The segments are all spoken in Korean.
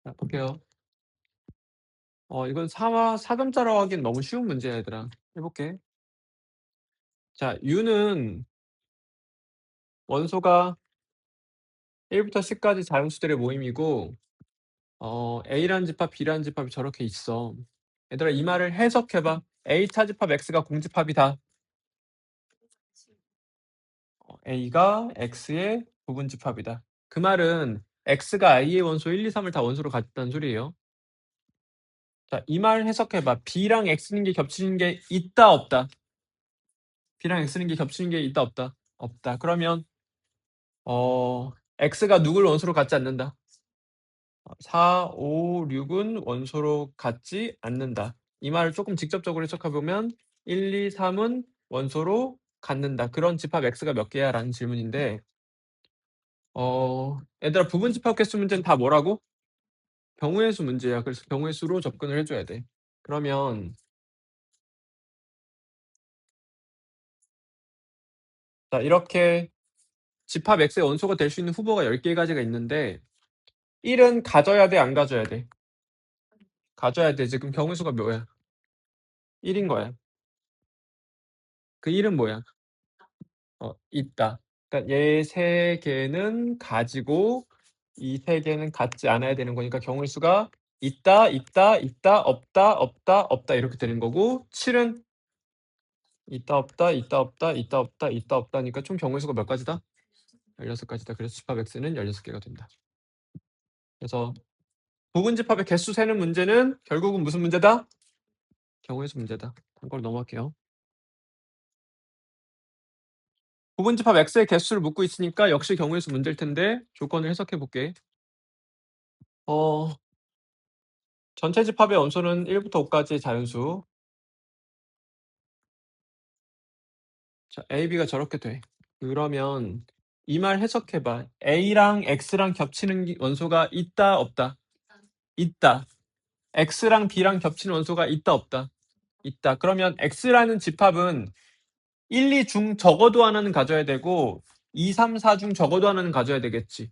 자 볼게요. 이건 4점자라고 하기엔 너무 쉬운 문제야 얘들아. 해 볼게. 자 U는 원소가 1 부터 10 까지 자연수들의 모임이고 A라는 집합, B라는 집합이 저렇게 있어. 얘들아 이 말을 해석해 봐. A 차집합 X가 공집합이다. A가 X의 부분집합이다. 그 말은 X가 A의 원소 1, 2, 3을 다 원소로 가졌다는 소리예요. 자, 이 말 해석해 봐. B랑 X는 게 겹치는 게 있다 없다. B랑 X는 게 겹치는 게 있다 없다. 없다. 그러면 X가 누굴 원소로 갖지 않는다. 4, 5, 6은 원소로 갖지 않는다. 이 말을 조금 직접적으로 해석해 보면 1, 2, 3은 원소로 갖는다. 그런 집합 X가 몇 개야? 라는 질문인데 얘들아 부분 집합 개수 문제는 다 뭐라고? 경우의 수 문제야. 그래서 경우의 수로 접근을 해줘야 돼. 그러면 자 이렇게 집합 X의 원소가 될 수 있는 후보가 10개가지가 있는데 1은 가져야 돼, 안 가져야 돼? 가져야 돼. 지금 경우의 수가 뭐야? 1인 거야. 그 1은 뭐야? 있다. 그러니까 얘 세 개는 가지고 이 세 개는 갖지 않아야 되는 거니까 경우의 수가 있다, 있다, 있다, 없다, 없다, 없다 이렇게 되는 거고 7은 있다, 없다, 있다, 없다, 있다, 없다, 있다, 없다니까 총 경우의 수가 몇 가지다? 16가지다. 그래서 집합 X는 16개가 된다. 그래서 부분 집합의 개수 세는 문제는 결국은 무슨 문제다? 경우의 수 문제다. 참고로 넘어갈게요. 부분 집합 X의 개수를 묻고 있으니까 역시 경우의 수 문제일 텐데 조건을 해석해 볼게. 전체 집합의 원소는 1부터 5까지의 자연수. 자, A, B가 저렇게 돼. 그러면 이 말 해석해 봐. A랑 X랑 겹치는 원소가 있다, 없다? 있다. X랑 B랑 겹치는 원소가 있다, 없다? 있다. 그러면 X라는 집합은 1, 2 중 적어도 하나는 가져야 되고 2, 3, 4 중 적어도 하나는 가져야 되겠지.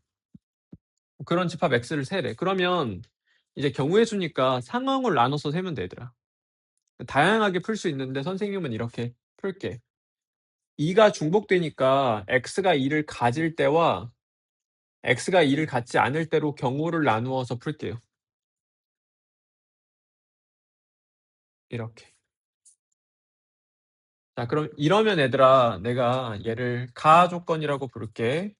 그런 집합 X를 세래. 그러면 이제 경우의 수니까 상황을 나눠서 세면 되더라. 다양하게 풀 수 있는데 선생님은 이렇게 풀게. 2가 중복되니까 X가 2를 가질 때와 X가 2를 갖지 않을 때로 경우를 나누어서 풀게요. 이렇게. 자, 그럼 이러면 얘들아, 내가 얘를 가 조건이라고 부를게.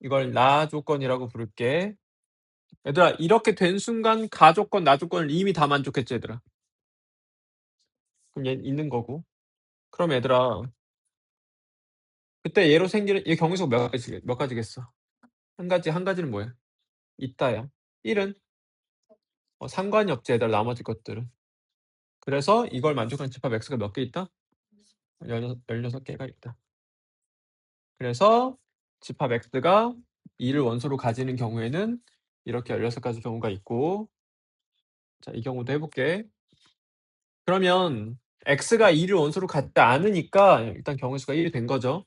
이걸 나 조건이라고 부를게. 얘들아, 이렇게 된 순간 가 조건, 나 조건을 이미 다 만족했지, 얘들아. 그럼 얘 있는 거고. 그럼 얘들아, 그때 얘로 생기는 얘 경우수가 몇 가지겠어? 한 가지, 한 가지는 뭐야? 있다야. 1은 상관이 없지, 얘들아, 나머지 것들은. 그래서 이걸 만족하는 집합 X가 몇 개 있다? 16개가 있다. 그래서 집합 X가 2를 원소로 가지는 경우에는 이렇게 16가지 경우가 있고, 자, 이 경우도 해볼게. 그러면 X가 2를 원소로 갖지 않으니까 일단 경우 수가 1이 된 거죠.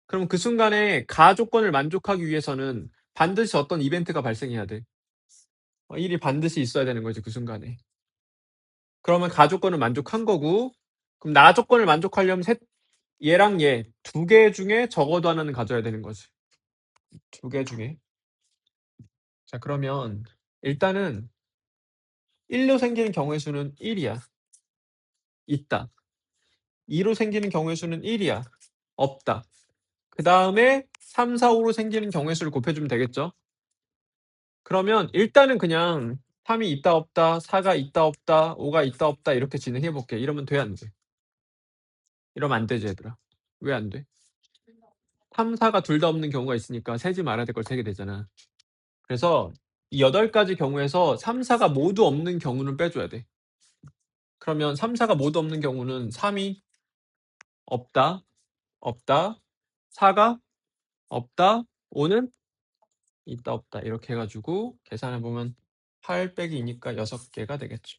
그럼 그 순간에 가 조건을 만족하기 위해서는 반드시 어떤 이벤트가 발생해야 돼. 1이 반드시 있어야 되는 거지, 그 순간에. 그러면 가 조건을 만족한 거고, 그럼 나 조건을 만족하려면 얘랑 얘 두 개 중에 적어도 하나는 가져야 되는 거지. 두 개 중에. 자, 그러면 일단은 1로 생기는 경우의 수는 1이야. 있다. 2로 생기는 경우의 수는 1이야. 없다. 그 다음에 3, 4, 5로 생기는 경우의 수를 곱해주면 되겠죠? 그러면 일단은 그냥 3이 있다 없다, 4가 있다 없다, 5가 있다 없다 이렇게 진행해볼게. 이러면 돼, 안 돼? 이러면 안 되지, 얘들아. 왜 안 돼? 3, 4가 둘 다 없는 경우가 있으니까 세지 말아야 될 걸 세게 되잖아. 그래서 이 8가지 경우에서 3, 4가 모두 없는 경우는 빼줘야 돼. 그러면 3, 4가 모두 없는 경우는 3이 없다, 없다, 4가 없다, 5는 있다, 없다. 이렇게 해가지고 계산해보면 8 빼기 2니까 6개가 되겠죠.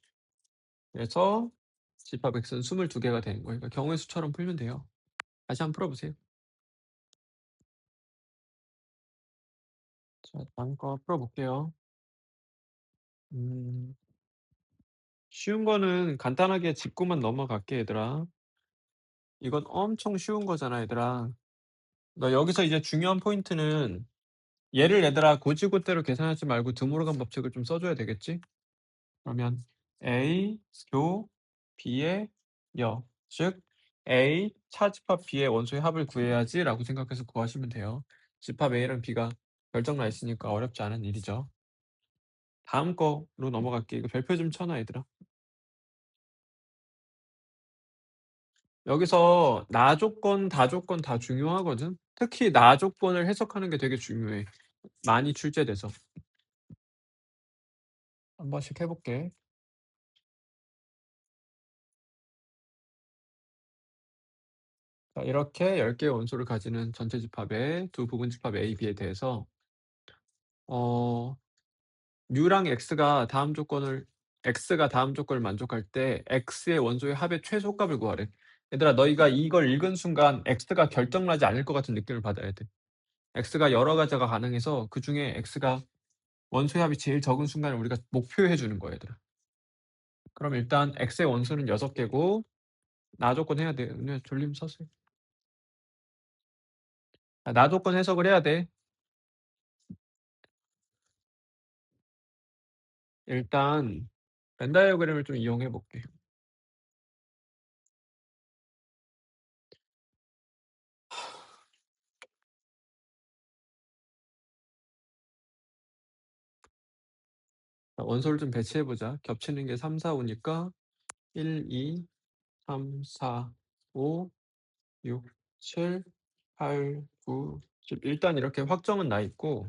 그래서 집합 X는 22개가 되는 거예요. 그러니까 경우의 수처럼 풀면 돼요. 다시 한번 풀어보세요. 자, 다음 거 풀어볼게요. 음. 쉬운 거는 간단하게 짚고만 넘어갈게 얘들아. 이건 엄청 쉬운 거잖아 얘들아. 너 여기서 이제 중요한 포인트는 얘를 얘들아 고지고대로 계산하지 말고 드모르간 법칙을 좀 써 줘야 되겠지? 그러면 A 교 B의 여. 즉 A 차집합 B의 원소의 합을 구해야지라고 생각해서 구하시면 돼요. 집합 A랑 B가 결정 나 있으니까 어렵지 않은 일이죠. 다음 거로 넘어갈게. 이거 별표 좀 쳐 놔 얘들아. 여기서 나 조건, 다 조건 다 중요하거든. 특히 나 조건을 해석하는 게 되게 중요해. 많이 출제돼서. 한 번씩 해 볼게. 자 이렇게 10 개의 원소를 가지는 전체 집합의 두 부분 집합 A, B에 대해서 어 U랑 X가 다음 조건을 만족할 때 X의 원소의 합의 최소값을 구하래. 얘들아 너희가 이걸 읽은 순간 X가 결정나지 않을 것 같은 느낌을 받아야 돼. X가 여러 가지가 가능해서 그중에 X가 원소의 합이 제일 적은 순간을 우리가 목표해 주는 거야 얘들아. 그럼 일단 X의 원소는 6 개고 나 조건 해야 돼. 은우야 졸리면 서세요. 나 조건 해석을 해야 돼. 일단 벤 다이어그램을 좀 이용해 볼게. 자 원소를 좀 배치해 보자. 겹치는 게 3, 4, 5니까 1, 2, 3, 4, 5, 6, 7, 8, 9, 10 일단 이렇게 확정은 나 있고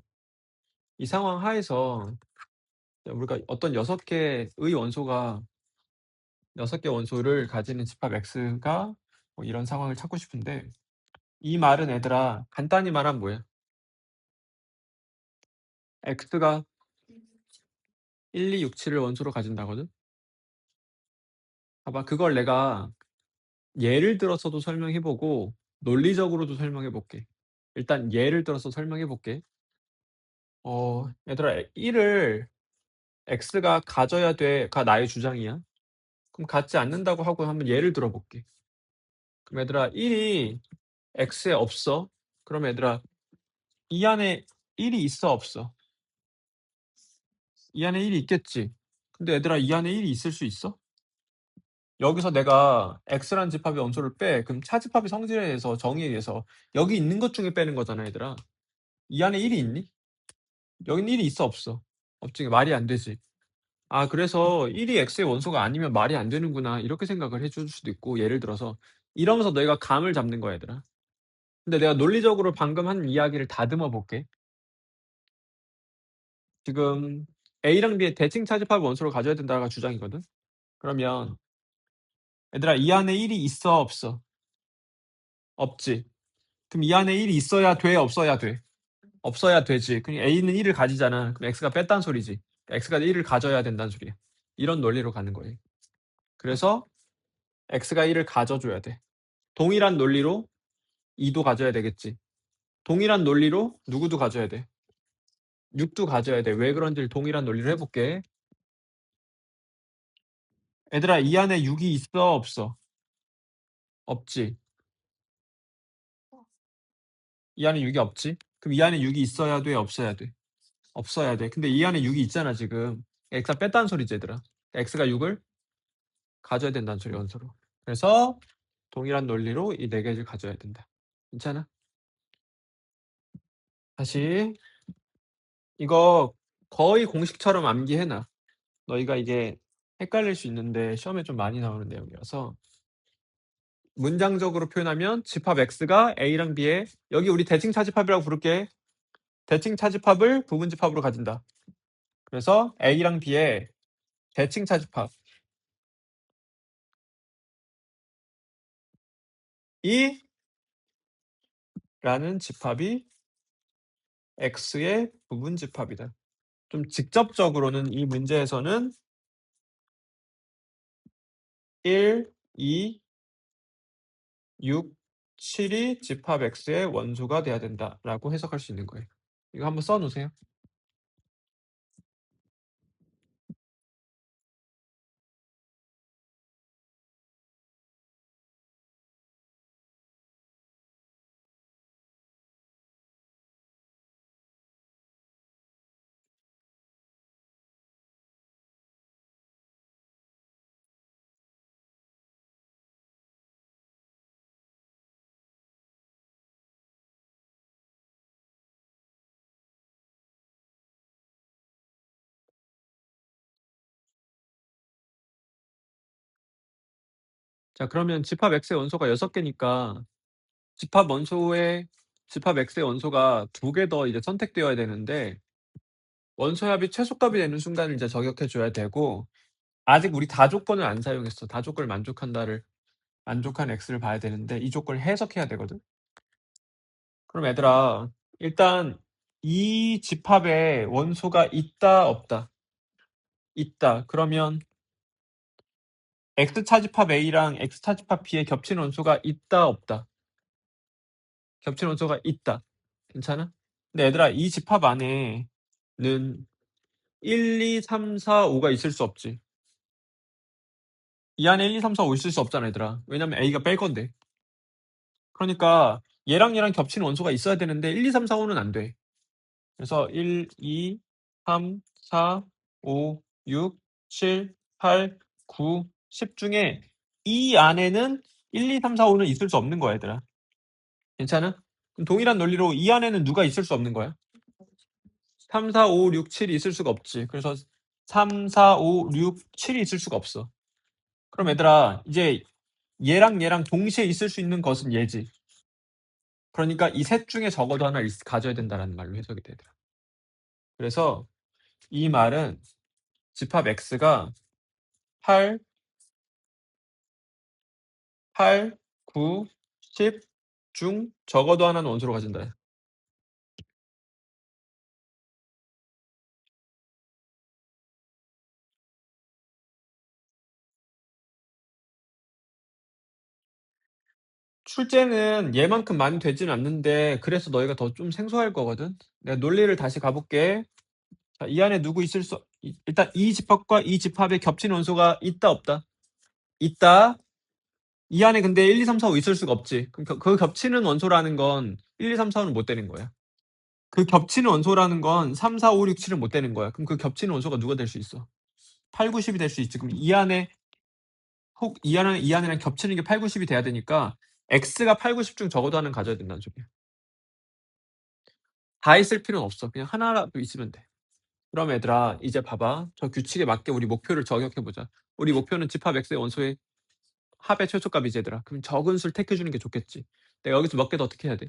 이 상황 하에서 우리가 어떤 6 개의 원소가 6개 원소를 가지는 집합 X가 뭐 이런 상황을 찾고 싶은데 이 말은 얘들아 간단히 말하면 뭐야? X가 1, 2, 6, 7을 원소로 가진다거든? 봐봐 그걸 내가 예를 들어서도 설명해 보고 논리적으로도 설명해 볼게. 일단 예를 들어서 설명해 볼게. 얘들아 1을 X가 가져야 돼가 나의 주장이야. 그럼 갖지 않는다고 하고 한번 예를 들어 볼게. 그럼 얘들아 1이 X에 없어. 그럼 얘들아 이 안에 1이 있어 없어? 이 안에 1이 있겠지. 근데 얘들아 이 안에 1이 있을 수 있어? 여기서 내가 X라는 집합의 원소를 빼. 그럼 차집합의 성질에 의해서 정의에 의해서 여기 있는 것 중에 빼는 거잖아 얘들아. 이 안에 1이 있니? 여긴 1이 있어 없어? 없지. 말이 안 되지. 아 그래서 1이 X의 원소가 아니면 말이 안 되는구나 이렇게 생각을 해줄 수도 있고 예를 들어서 이러면서 너희가 감을 잡는 거야 얘들아. 근데 내가 논리적으로 방금 한 이야기를 다듬어 볼게. 지금 A랑 B의 대칭 차집합을 원소로 가져야 된다가 주장이거든. 그러면 얘들아 이 안에 1이 있어 없어? 없지. 그럼 이 안에 1이 있어야 돼 없어야 돼? 없어야 되지. 그럼 A는 1을 가지잖아. 그럼 X가 뺐단 소리지. X가 1을 가져야 된다는 소리야. 이런 논리로 가는 거예요. 그래서 X가 1을 가져줘야 돼. 동일한 논리로 2도 가져야 되겠지. 동일한 논리로 누구도 가져야 돼. 6도 가져야 돼. 왜 그런지를 동일한 논리로 해볼게. 얘들아 이 안에 6이 있어 없어? 없지. 이 안에 6이 없지. 그럼 이 안에 6이 있어야 돼 없어야 돼? 없어야 돼. 근데 이 안에 6이 있잖아 지금. X가 뺐다는 소리지 얘들아. X가 6을 가져야 된다는 소리 원소로. 그래서 동일한 논리로 이 4개를 가져야 된다. 괜찮아? 다시 이거 거의 공식처럼 암기해 놔. 너희가 이게 헷갈릴 수 있는데 시험에 좀 많이 나오는 내용이라서 문장적으로 표현하면 집합 X가 A랑 B의 여기 우리 대칭 차집합이라고 부를게. 대칭 차집합을 부분 집합으로 가진다. 그래서 A랑 B의 대칭 차집합 이 라는 집합이 X의 부분 집합이다. 좀 직접적으로는 이 문제에서는 1, 2, 6, 7이 집합 X의 원소가 돼야 된다라고 해석할 수 있는 거예요. 이거 한번 써 놓으세요. 자 그러면 집합 X의 원소가 6개니까 집합 X의 원소가 2개 더 이제 선택되어야 되는데 원소의 합이 최소값이 되는 순간을 이제 저격해 줘야 되고 아직 우리 다조건을 안 사용했어. 다조건을 만족한 X를 봐야 되는데 이 조건을 해석해야 되거든. 그럼 얘들아 일단 이 집합에 원소가 있다 없다? 있다. 그러면 X차집합 A랑 X차집합 B에 겹치는 원소가 있다 없다? 겹치는 원소가 있다. 괜찮아? 근데 얘들아 이 집합 안에는 1, 2, 3, 4, 5가 있을 수 없지. 이 안에 1, 2, 3, 4, 5 있을 수 없잖아 얘들아. 왜냐면 A가 뺄 건데. 그러니까 얘랑 겹치는 원소가 있어야 되는데 1, 2, 3, 4, 5는 안 돼. 그래서 1, 2, 3, 4, 5, 6, 7, 8, 9, 10 중에 이 안에는 1, 2, 3, 4, 5는 있을 수 없는 거야 얘들아. 괜찮아? 그럼 동일한 논리로 이 안에는 누가 있을 수 없는 거야? 3, 4, 5, 6, 7이 있을 수가 없지. 그래서 3, 4, 5, 6, 7이 있을 수가 없어. 그럼 얘들아 이제 얘랑 동시에 있을 수 있는 것은 얘지. 그러니까 이 셋 중에 적어도 하나 가져야 된다라는 말로 해석이 되더라. 그래서 이 말은 집합 X가 8, 9, 10 중 적어도 하나는 원소로 가진다. 출제는 얘만큼 많이 되지는 않는데 그래서 너희가 더 좀 생소할 거거든. 내가 논리를 다시 가볼게. 자, 이 안에 누구 있을 수 일단 이 집합과 이 집합에 겹치는 원소가 있다 없다? 있다. 이 안에 근데 1, 2, 3, 4, 5 있을 수가 없지. 그럼 그 겹치는 원소라는 건 1, 2, 3, 4, 5는 못 되는 거야. 그 겹치는 원소라는 건 3, 4, 5, 6, 7은 못 되는 거야. 그럼 그 겹치는 원소가 누가 될 수 있어? 8, 9, 10이 될 수 있지. 그럼 이 안이랑 겹치는 게 8, 9, 10이 돼야 되니까 X가 8, 9, 10 중 적어도 하나는 가져야 된다는 소리야. 다 있을 필요는 없어. 그냥 하나라도 있으면 돼. 그럼 얘들아 이제 봐봐. 저 규칙에 맞게 우리 목표를 저격해보자. 우리 목표는 집합 X의 원소의 합의 최소값이지 얘들아. 그럼 적은 수를 택해주는 게 좋겠지. 내가 여기서 몇 개 더 택해야 돼?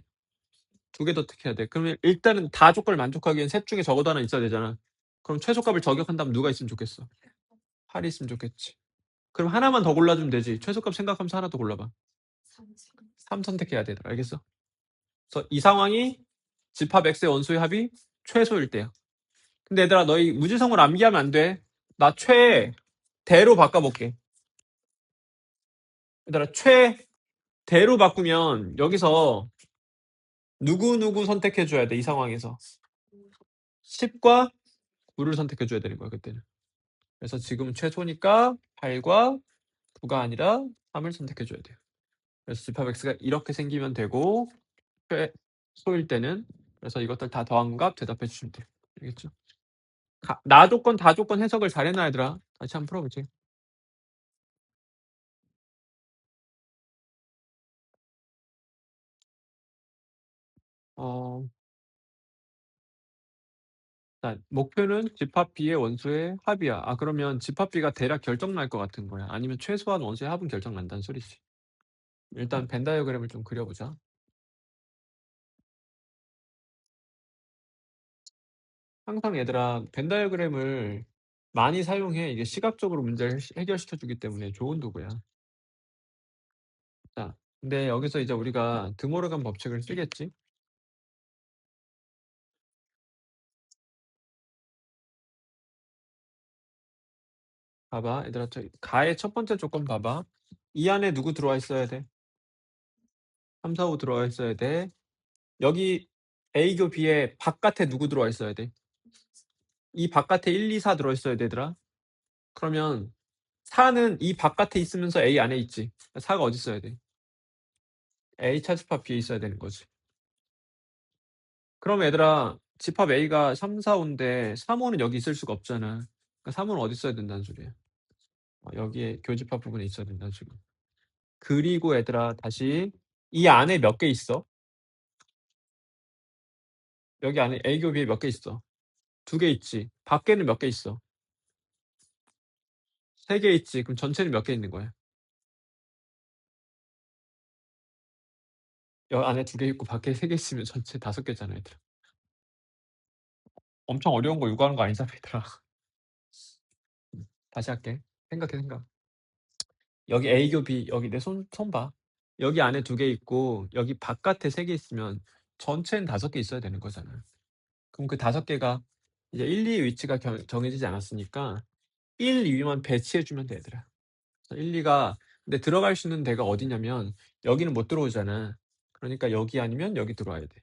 2개 더 택해야 돼. 그러면 일단은 다 조건을 만족하기엔 셋 중에 적어도 하나 있어야 되잖아. 그럼 최소값을 저격한다면 누가 있으면 좋겠어? 8이 있으면 좋겠지. 그럼 하나만 더 골라주면 되지. 최소값 생각하면서 하나 더 골라봐. 3 선택해야 되더라. 알겠어? 그래서 이 상황이 집합 X의 원소의 합이 최소일 때야. 근데 얘들아 너희 무지성을 암기하면 안 돼. 나 최대로 바꿔볼게. 얘들아 최대로 바꾸면 여기서 누구 선택해줘야 돼. 이 상황에서 10과 9를 선택해줘야 되는 거야 그때는. 그래서 지금 최소니까 8과 9가 아니라 3을 선택해줘야 돼요. 그래서 집합 X가 이렇게 생기면 되고 최소일 때는 그래서 이것들 다 더한 값 대답해 주시면 돼요. 알겠죠? 나 조건 다 조건 해석을 잘해놔 얘들아. 다시 한번 풀어보지. 어, 자, 목표는 집합 B의 원소의 합이야. 아 그러면 집합 B가 대략 결정 날 것 같은 거야. 아니면 최소한 원소의 합은 결정 난다는 소리지. 일단 벤 다이어그램을 좀 그려보자. 항상 얘들아 벤 다이어그램을 많이 사용해. 이게 시각적으로 문제를 해결시켜 주기 때문에 좋은 도구야. 자, 근데 여기서 이제 우리가 드모르간 법칙을 쓰겠지? 봐봐, 얘들아, 가의 첫 번째 조건 봐봐. 이 안에 누구 들어와 있어야 돼? 3, 4, 5 들어와 있어야 돼. 여기 A교 B에 바깥에 누구 들어와 있어야 돼? 이 바깥에 1, 2, 4 들어 있어야 되더라. 그러면 4는 이 바깥에 있으면서 A 안에 있지. 4가 어디 있어야 돼? A 차집합 B에 있어야 되는 거지. 그럼 얘들아, 집합 A가 3, 4, 5인데 3, 5는 여기 있을 수가 없잖아. 그러니까 3, 5는 어디 있어야 된다는 소리야. 여기에 교집합 부분에 있어야 된다는 소리. 그리고 얘들아, 다시 이 안에 몇 개 있어? 여기 안에 A교 B에 몇 개 있어? 2개 있지. 밖에는 몇 개 있어? 3개 있지. 그럼 전체는 몇 개 있는 거야? 여 안에 2개 있고 밖에 3개 있으면 전체 5 개잖아 얘들아. 엄청 어려운 거 요구하는 거 아니잖아 얘들아. 다시 할게. 생각해 생각. 여기 A 교 B 여기 내 손 봐. 여기 안에 2개 있고 여기 바깥에 3개 있으면 전체는 5개 있어야 되는 거잖아. 그럼 그 5 개가 이제 1, 2의 위치가 정해지지 않았으니까 1, 2 위만 배치해 주면 돼 얘들아. 그래서 1, 2가 근데 들어갈 수 있는 데가 어디냐면 여기는 못 들어오잖아. 그러니까 여기 아니면 여기 들어와야 돼.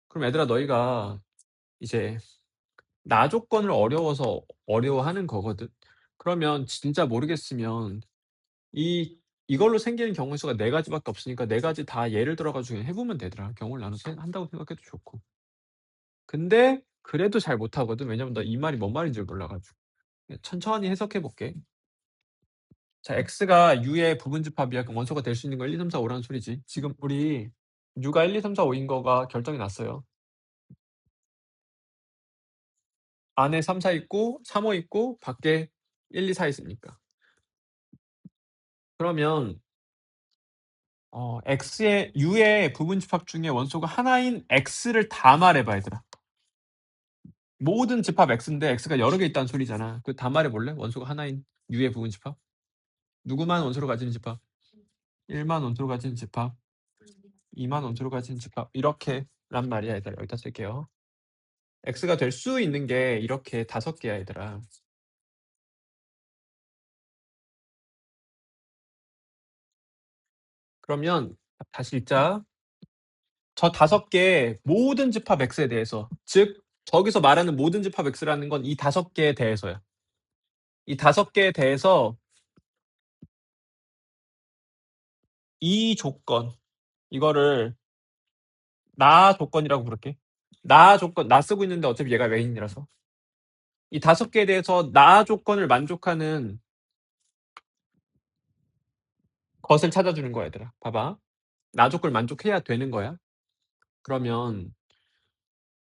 그럼 얘들아 너희가 이제 나 조건을 어려워서 어려워하는 거거든. 그러면 진짜 모르겠으면 이 이걸로 생기는 경우 수가 4 가지밖에 없으니까 4 가지 다 예를 들어 가지고 그냥 해 보면 되더라. 경우를 나눠서 한다고 생각해도 좋고. 근데 그래도 잘 못하거든. 왜냐면 나 이 말이 뭔 말인 줄 몰라 가지고. 천천히 해석해 볼게. 자 x가 u의 부분집합이야. 그럼 원소가 될 수 있는 거 1, 2, 3, 4, 5 라는 소리지. 지금 우리 u가 1, 2, 3, 4, 5인 거가 결정이 났어요. 안에 3, 4 있고 3, 5 있고 밖에 1, 2, 4 있으니까. 그러면 x의 u의 부분집합 중에 원소가 하나인 x를 다 말해 봐 얘들아. 모든 집합 x인데 x가 여러 개 있다는 소리잖아. 그 다 말해 볼래? 원소가 하나인 u의 부분집합. 누구만 원소를 가지는 집합? 1만 원소를 가지는 집합. 2만 원소를 가지는 집합. 이렇게란 말이야 얘들아. 여기다 쓸게요. x가 될 수 있는 게 이렇게 5 개야 얘들아. 그러면 다시 읽자. 저 5개 모든 집합 x에 대해서 즉 저기서 말하는 모든 집합 x라는 건 이 5 개에 대해서야. 이 5 개에 대해서 이 조건 이거를 나 조건이라고 부를게. 나 조건 나 쓰고 있는데 어차피 얘가 메인이라서. 이 5 개에 대해서 나 조건을 만족하는 것을 찾아주는 거야 얘들아. 봐봐. 나 조건을 만족해야 되는 거야. 그러면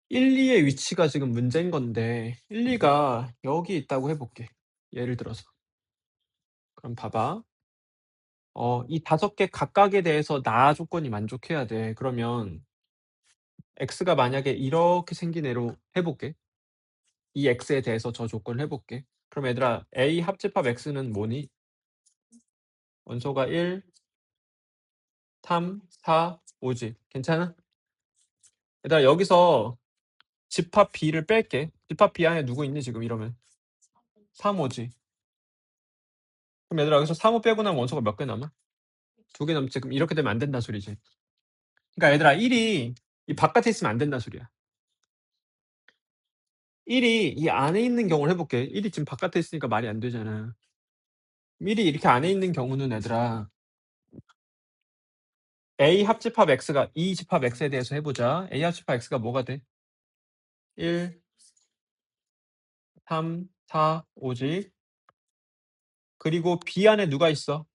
1, 2의 위치가 지금 문제인 건데 1, 2가 여기 있다고 해 볼게. 예를 들어서. 그럼 봐봐. 이 5개 각각에 대해서 나 조건이 만족해야 돼. 그러면 x가 만약에 이렇게 생긴 애로 해 볼게. 이 x에 대해서 저 조건을 해 볼게. 그럼 얘들아 A 합집합 x는 뭐니? 원소가 1, 3, 4, 5지. 괜찮아? 얘들아 여기서 집합 B를 뺄게. 집합 B 안에 누구 있니 지금 이러면? 3, 5지. 그럼 얘들아 여기서 3, 5 빼고 나면 원소가 몇 개 남아? 2개 남지. 그럼 이렇게 되면 안 된다는 소리지. 그러니까 얘들아 1이 이 바깥에 있으면 안 된다는 소리야. 1이 이 안에 있는 경우를 해 볼게. 1이 지금 바깥에 있으니까 말이 안 되잖아. 1이 이렇게 안에 있는 경우는 얘들아 A 합집합 x가 이 집합 x에 대해서 해 보자. A 합집합 x가 뭐가 돼? 1, 3, 4, 5지. 그리고 B 안에 누가 있어?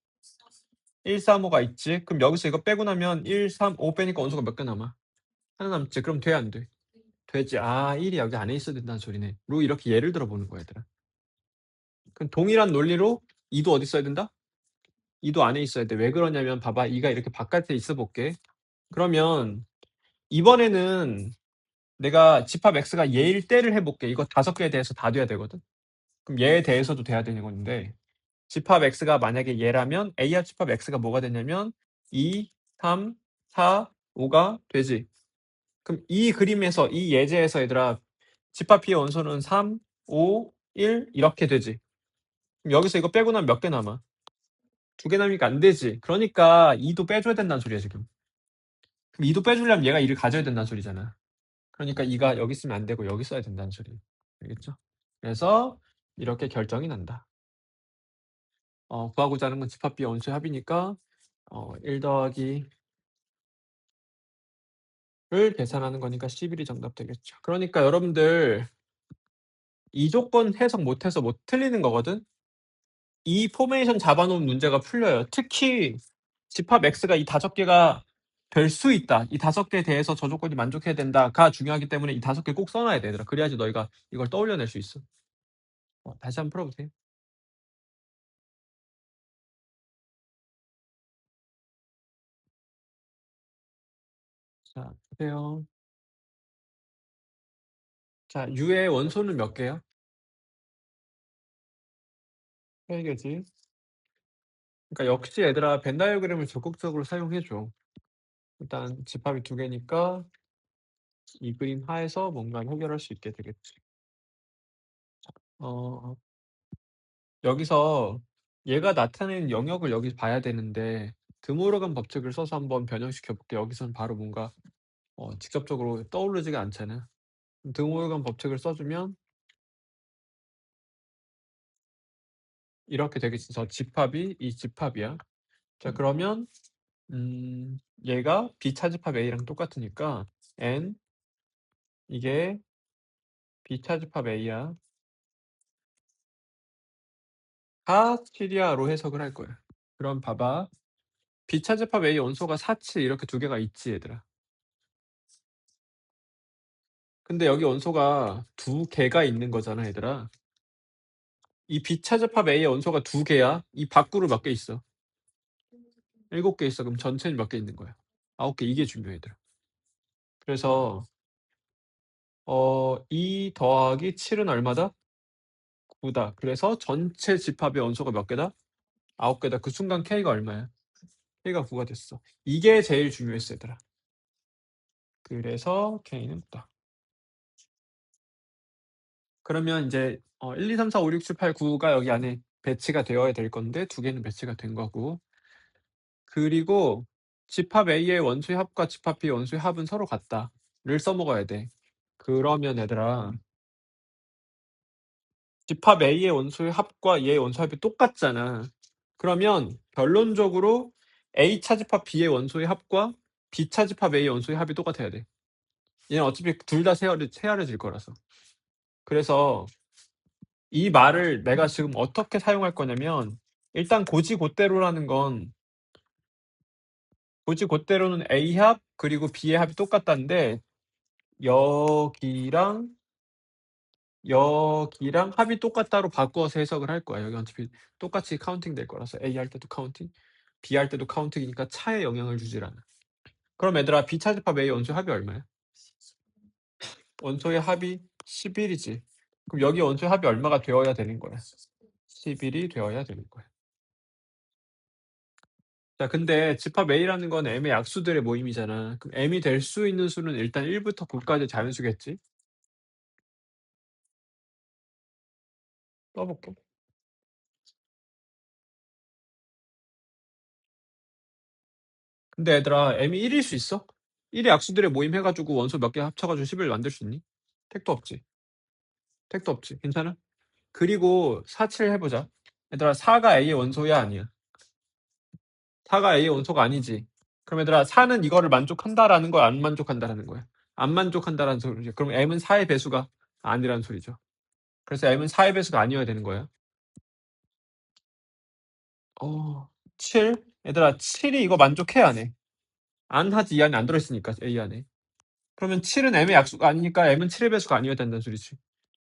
1, 3, 5가 있지. 그럼 여기서 이거 빼고 나면 1, 3, 5 빼니까 원소가 몇 개 남아? 하나 남지. 그럼 돼, 안 돼? 되지. 아, 1이 여기 안에 있어야 된다는 소리네. 로 이렇게 예를 들어 보는 거야, 얘들아. 그럼 동일한 논리로 2도 어디 있어야 된다? 2도 안에 있어야 돼. 왜 그러냐면 봐봐. 2가 이렇게 바깥에 있어 볼게. 그러면 이번에는 내가 집합 x가 얘일 때를 해 볼게. 이거 5 개에 대해서 다 돼야 되거든. 그럼 얘에 대해서도 돼야 되는 건데 집합 x가 만약에 얘라면 A합 집합 x가 뭐가 되냐면 2, 3, 4, 5가 되지. 그럼 이 그림에서 이 예제에서 얘들아 집합 B의 원소는 3, 5, 1 이렇게 되지. 그럼 여기서 이거 빼고 나면 몇 개 남아? 2개 남으니까 안 되지. 그러니까 2도 빼줘야 된다는 소리야 지금. 그럼 2도 빼주려면 얘가 2를 가져야 된다는 소리잖아. 그러니까 2가 여기 있으면 안 되고 여기 써야 된다는 소리. 알겠죠? 그래서 이렇게 결정이 난다. 구하고자 하는 건 집합 B의 원소의 합이니까 1 더하기 를 계산하는 거니까 11이 정답 되겠죠. 그러니까 여러분들 이 조건 해석 못해서 못 틀리는 거거든. 이 포메이션 잡아놓은 문제가 풀려요. 특히 집합 x가 이 5 개가 될 수 있다. 이 5 개에 대해서 저 조건이 만족해야 된다가 중요하기 때문에 이 5 개 꼭 써놔야 돼 얘들아. 그래야지 너희가 이걸 떠올려낼 수 있어. 다시 한번 풀어보세요. 안녕하세요. 자, U의 원소는 몇 개야? 3 개지. 그러니까 역시 얘들아 벤 다이어그램을 적극적으로 사용해 줘. 일단 집합이 2 개니까 이 그림 하에서 뭔가를 해결할 수 있게 되겠지. 어 여기서 얘가 나타내는 영역을 여기서 봐야 되는데 드모르간 법칙을 써서 한번 변형시켜 볼게. 여기서는 바로 뭔가 직접적으로 떠오르지가 않잖아. 드모르간 법칙을 써 주면 이렇게 되겠지. 저 집합이 이 집합이야. 자, 그러면 얘가 비차집합 A랑 똑같으니까 n 이게 비차집합 A야. 가 7이야로 해석을 할 거야. 그럼 봐봐. 비차집합 A 원소가 4, 7 이렇게 2 개가 있지 얘들아. 근데 여기 원소가 2 개가 있는 거잖아 얘들아. 이 비차집합 A의 원소가 2 개야. 이 밖으로 몇 개 있어? 7개 있어. 그럼 전체는 몇 개 있는 거야? 9 개. 이게 중요해 얘들아. 그래서 2 더하기 7은 얼마다? 9 다. 그래서 전체 집합의 원소가 몇 개다? 9 개다. 그 순간 K가 얼마야? K가 9가 됐어. 이게 제일 중요했어 얘들아. 그래서 K는 9다. 그러면 이제 1, 2, 3, 4, 5, 6, 7, 8, 9가 여기 안에 배치가 되어야 될 건데 2 개는 배치가 된 거고. 그리고 집합 A의 원소의 합과 집합 B의 원소의 합은 서로 같다를 써먹어야 돼. 그러면 얘들아 집합 A의 원소의 합과 얘의 원소의 합이 똑같잖아. 그러면 결론적으로 A 차집합 B의 원소의 합과 B 차집합 A의 원소의 합이 똑같아야 돼. 얘는 어차피 둘 다 세아려질 거라서. 그래서 이 말을 내가 지금 어떻게 사용할 거냐면 일단 고지고대로라는 건 고지고대로는 A 합 그리고 B의 합이 똑같다는데 여기랑 여기랑 합이 똑같다로 바꿔서 해석을 할 거야. 여기 어차피 똑같이 카운팅 될 거라서 A 할 때도 카운팅, B 할 때도 카운팅이니까 차에 영향을 주질 않아. 그럼 얘들아 B차집합 A 원소의 합이 얼마야? 원소의 합이 11이지. 그럼 여기 원소의 합이 얼마가 되어야 되는 거야? 11이 되어야 되는 거야. 자, 근데 집합 A라는 건 M의 약수들의 모임이잖아. 그럼 M이 될 수 있는 수는 일단 1부터 9까지 자연수겠지? 써볼게. 근데 얘들아 M이 1일 수 있어? 1의 약수들의 모임 해가지고 원소 몇 개 합쳐가지고 10을 만들 수 있니? 택도 없지. 택도 없지. 괜찮아? 그리고 4, 7 해보자. 얘들아 4가 A의 원소야 아니야? 4가 A의 원소가 아니지. 그럼 얘들아 4는 이거를 만족한다라는 거야 안 만족한다라는 거야? 안 만족한다라는 소리죠. 그럼 M은 4의 배수가 아니라는 소리죠. 그래서 M은 4의 배수가 아니어야 되는 거야. 7? 얘들아 7이 이거 만족해 안 해? 안 하지. 이 안에 안 들어있으니까 A 안에. 그러면 7은 M의 약수가 아니니까 M은 7의 배수가 아니어야 된다는 소리지.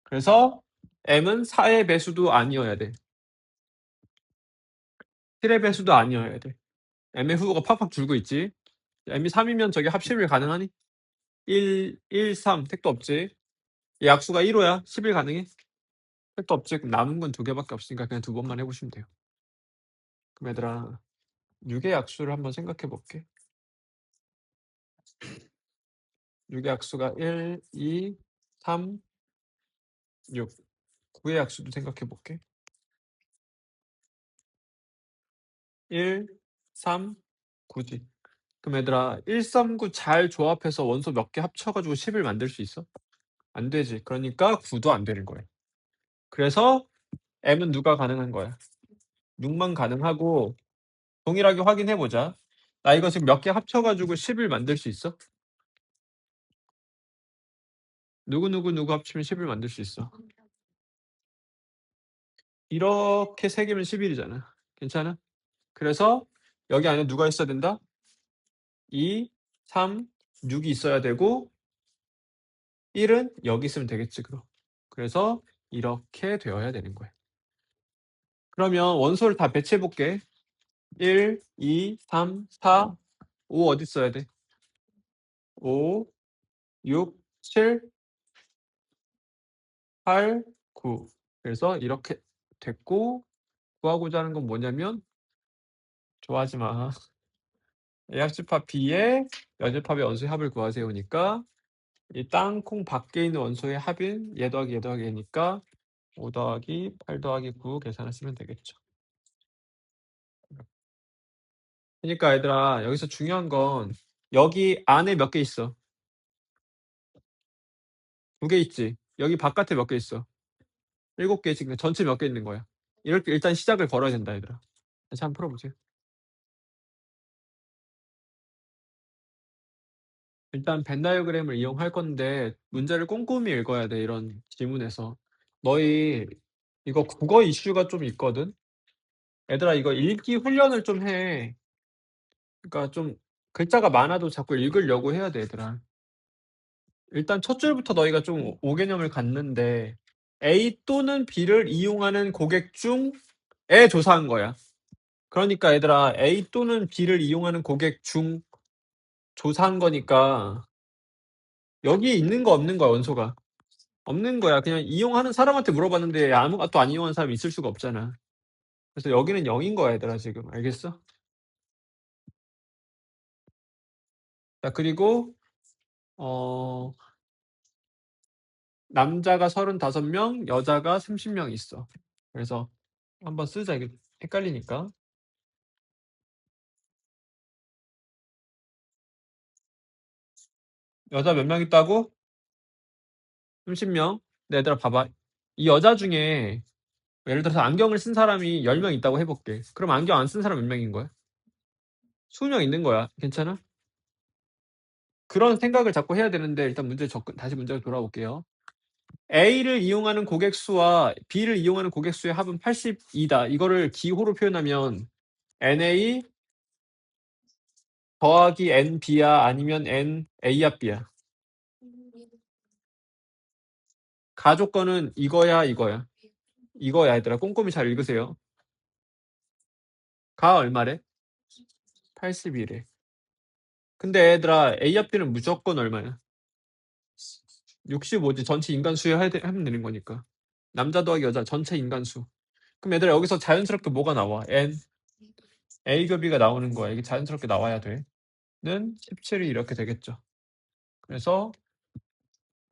그래서 M은 4의 배수도 아니어야 돼. 7의 배수도 아니어야 돼. M의 후보가 팍팍 줄고 있지. M이 3이면 저게 합11 가능하니? 1, 1, 3 택도 없지. 얘 약수가 1호야. 11 가능해? 택도 없지. 그럼 남은 건 2개밖에 없으니까 그냥 2번만 해보시면 돼요. 그럼 얘들아 6의 약수를 한번 생각해 볼게. 6의 약수가 1, 2, 3, 6. 9의 약수도 생각해 볼게. 1, 3, 9지. 그럼 얘들아 1, 3, 9 잘 조합해서 원소 몇 개 합쳐가지고 10을 만들 수 있어? 안 되지. 그러니까 9도 안 되는 거야. 그래서 M은 누가 가능한 거야? 6만 가능하고 동일하게 확인해 보자. 나 이거 지금 몇 개 합쳐가지고 10을 만들 수 있어? 누구 합치면 10을 만들 수 있어. 이렇게 3개면 11이잖아. 괜찮아? 그래서 여기 안에 누가 있어야 된다? 2, 3, 6이 있어야 되고 1은 여기 있으면 되겠지 그럼. 그래서 이렇게 되어야 되는 거야. 그러면 원소를 다 배치해 볼게. 1, 2, 3, 4, 5 어디 있어야 돼? 5, 6, 7, 8, 9. 그래서 이렇게 됐고 구하고자 하는 건 뭐냐면 좋아하지 마. A합집합 B의 여집합의 원소의 합을 구하세요니까 이 땅콩 밖에 있는 원소의 합인 얘 더하기 얘 더하기 얘니까 5 더하기 8 더하기 9 계산하시면 되겠죠. 그러니까 얘들아 여기서 중요한 건 여기 안에 몇 개 있어? 2개 있지. 여기 바깥에 몇 개 있어? 7개 있지. 그러니까 전체 몇 개 있는 거야? 이렇게 일단 시작을 걸어야 된다 얘들아. 다시 한번 풀어보세요. 일단 벤 다이어그램을 이용할 건데 문제를 꼼꼼히 읽어야 돼 이런 지문에서. 너희 이거 국어 이슈가 좀 있거든. 얘들아 이거 읽기 훈련을 좀 해. 그러니까 좀 글자가 많아도 자꾸 읽으려고 해야 돼 얘들아. 일단 첫 줄부터 너희가 좀 오개념을 갖는데 A 또는 B를 이용하는 고객 중에 조사한 거야. 그러니까 얘들아 A 또는 B를 이용하는 고객 중 조사한 거니까 여기 있는 거 없는 거야 원소가. 없는 거야. 그냥 이용하는 사람한테 물어봤는데 아무것도 안 이용하는 사람이 있을 수가 없잖아. 그래서 여기는 0인 거야 얘들아 지금. 알겠어? 자 그리고 어 남자가 35명, 여자가 30명 있어. 그래서 한번 쓰자. 이게 헷갈리니까. 여자 몇 명 있다고? 30명. 근데 얘들아 봐봐. 이 여자 중에 예를 들어서 안경을 쓴 사람이 10명 있다고 해볼게. 그럼 안경 안 쓴 사람 몇 명인 거야? 20명 있는 거야. 괜찮아? 그런 생각을 자꾸 해야 되는데 일단 문제 접근 다시 문제로 돌아올게요. A를 이용하는 고객 수와 B를 이용하는 고객 수의 합은 82다. 이거를 기호로 표현하면 NA 더하기 NB야 아니면 NA야 B야? 가조건은 이거야 이거야? 이거야 얘들아. 꼼꼼히 잘 읽으세요. 가 얼마래? 82래. 근데 얘들아 A와 B는 무조건 얼마야? 65지. 전체 인간수에 하면 되는 거니까. 남자 더하기 여자 전체 인간수. 그럼 얘들아 여기서 자연스럽게 뭐가 나와? N A 교 B가 나오는 거야. 이게 자연스럽게 나와야 돼. 는 17이 이렇게 되겠죠. 그래서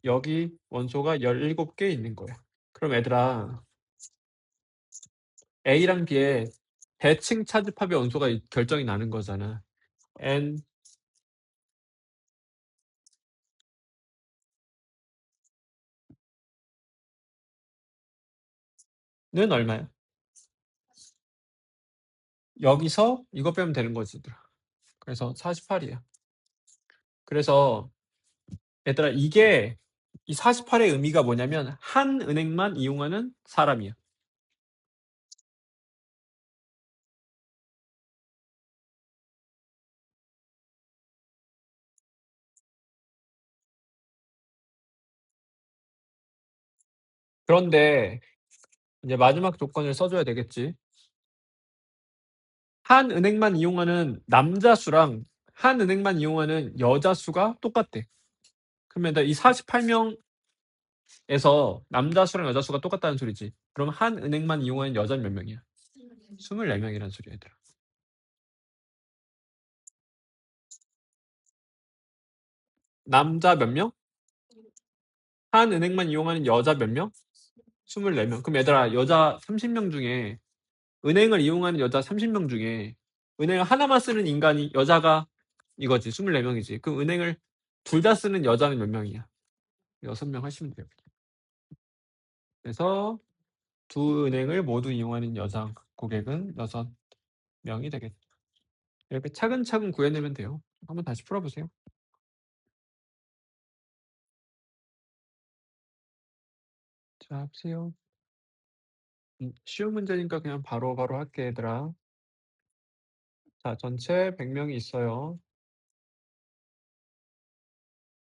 여기 원소가 17개 있는 거야. 그럼 얘들아 A랑 B의 대칭 차집합의 원소가 결정이 나는 거잖아. N는 얼마야? 여기서 이거 빼면 되는 거지. 얘들아. 그래서 48이야. 그래서 얘들아 이게 이 48의 의미가 뭐냐면 한 은행만 이용하는 사람이야. 그런데 이제 마지막 조건을 써줘야 되겠지. 한 은행만 이용하는 남자 수랑 한 은행만 이용하는 여자 수가 똑같대. 그러면 이 48명에서 남자 수랑 여자 수가 똑같다는 소리지. 그럼 한 은행만 이용하는 여자는 몇 명이야? 24명이란 소리야 얘들아. 남자 몇 명? 한 은행만 이용하는 여자 몇 명? 24명. 그럼 얘들아 여자 30명 중에 은행을 이용하는 여자 30명 중에 은행을 하나만 쓰는 인간이 여자가 이거지. 24명이지. 그럼 은행을 둘 다 쓰는 여자는 몇 명이야? 6명 하시면 돼요. 그래서 두 은행을 모두 이용하는 여자 고객은 6명이 되겠죠. 이렇게 차근차근 구해내면 돼요. 한번 다시 풀어보세요. 자, 보세요. 쉬운 문제니까 그냥 바로바로 할게 얘들아. 자, 전체 100명이 있어요.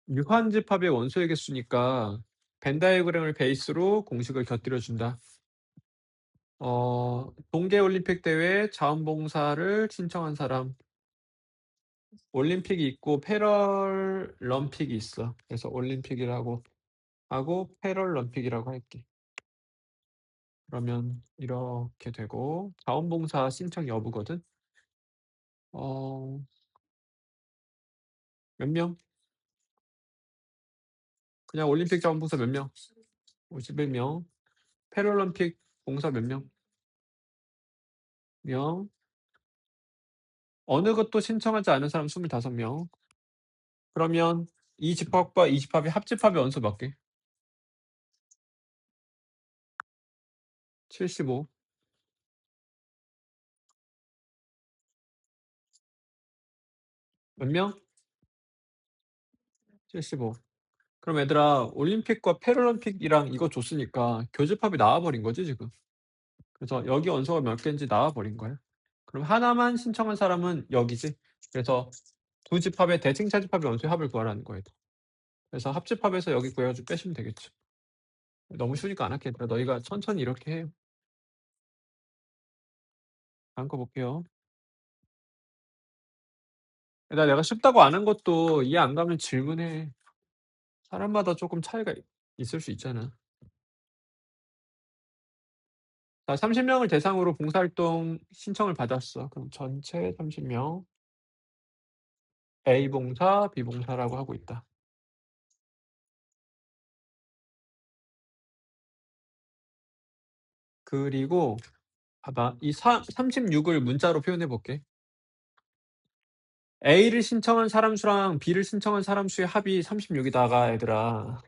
유한집합의 원소의 개수니까 벤 다이어그램을 베이스로 공식을 곁들여 준다. 동계올림픽 대회 자원봉사를 신청한 사람 올림픽이 있고 패럴럼픽이 있어. 그래서 올림픽이라고 하고 패럴럼픽이라고 할게. 그러면 이렇게 되고 자원봉사 신청 여부거든. 어 몇 명? 그냥 올림픽 자원봉사 몇 명? 51 명. 패럴럼픽 봉사 몇 명? 명. 어느 것도 신청하지 않은 사람 25 명. 그러면 이 집합과 이 집합이 합집합의 원수 몇 개? 75. 몇 명? 75. 그럼 얘들아 올림픽과 패럴림픽이랑 이거 줬으니까 교집합이 나와 버린 거지 지금. 그래서 여기 원소가 몇 개인지 나와 버린 거야. 그럼 하나만 신청한 사람은 여기지. 그래서 두 집합의 대칭 차집합의 원소의 합을 구하라는 거야. 그래서 합집합에서 여기 구해 가지고 빼시면 되겠죠. 너무 쉬우니까 안 할게. 얘들아 너희가 천천히 이렇게 해. 다음 거 볼게요. 얘들아 내가 쉽다고 안 한 것도 이해 안 가면 질문해. 사람마다 쪼끔 차이가 있을 수 있잖아. 자 30 명을 대상으로 봉사활동 신청을 받았어. 그럼 전체 30 명. A 봉사, B 봉사라고 하고 있다. 그리고 봐봐. 이 36을 문자로 표현해 볼게. A를 신청한 사람 수랑 B를 신청한 사람 수의 합이 36 이다가 얘들아